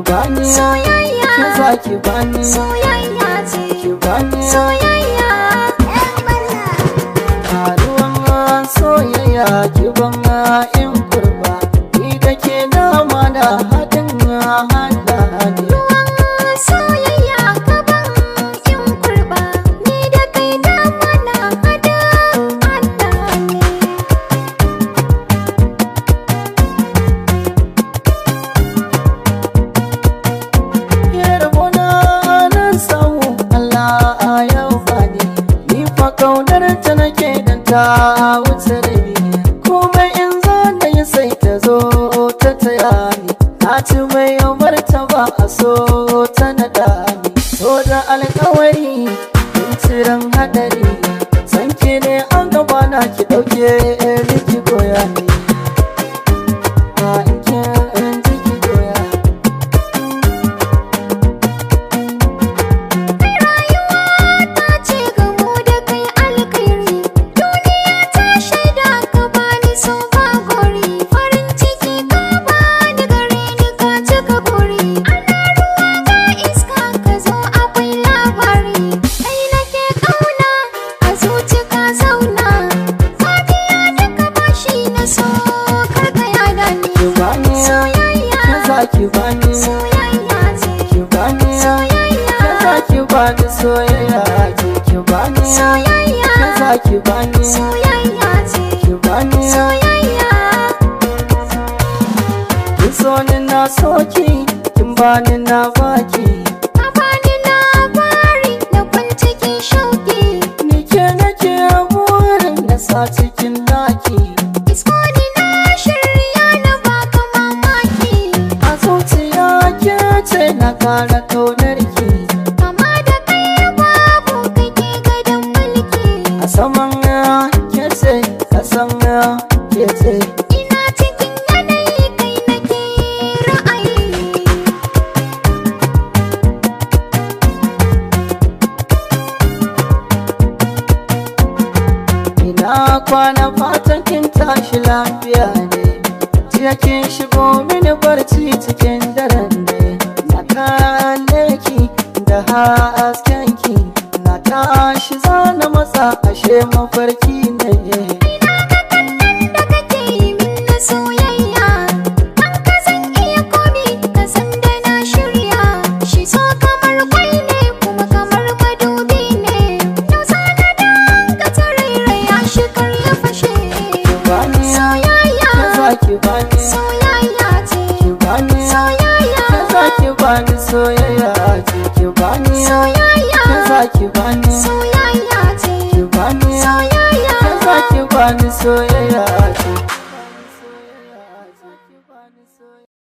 bani soyayya, ki za ki bani soyayya ce, ki bani soyayya. ruwan soyayya ki ban in kurba ni da ke dama da haɗin hada ne Ruwan soyayya ka ban in kurba, ni da kai dama na hada Allah ne. Yarbona nan samu Allah ya bani ni fa kaunar ta nake dan ta wuce rabi komai in za na yi sai ta zo ta taya ni na ci mai yamar ta ba a so ta naɗa ni so da alkawari in ciran hadari san ki ne an gaba na ki ɗauke ni ki goya ni in ji ki goya Ta ce gamo da kai alkhairi, duniya ta shaida ka bani so ba gori, farin ciki ka bani gare ni ka cika buri, ana ruwa ga iska ka zo akwai labari, kai nake kauna a zuci ka zauna, fadiya duka bashi na so karka yada ni. ki bani Soyayya, ki za ki bani soyayya ce, ki bani soyayya, za ki bani soyayya ki bani soyayya. za ki bani Soyayya ce, ki bani soyayya. kin so ni na soki kin bani na baki Ka bani labari na cikin shauki, ni ke nake burin na sa cikin daki isko ni na shirya na baka mamaki, a zuciya ke ce na kara kaunar ki kama da kai babu kake gadon mulki, a saman ke ce kasan ke ce ina cikin yanayi kai nake ra'ayi. ina kwana fatan kin tashi lafiya ne jiya kin shigo mini barci cikin daren ne na kalle ki da hasken ki na tashi zana matsa ashe mafarki ne Da kake yi min na soyayya, an ka san iya komi ka san da na shirya, shi so kamar kwai ne kuma kamar madubi ne, yau sana da ka tarairaya shi kar ya fashe. bani Soyayya, ka za ki bani soyayya ce, ki bani soyayya, ka za ki bani soyayya ki bani soyayya, ka za ki bani soyayya ce, ki bani soyayya. ka za ki bani soyayya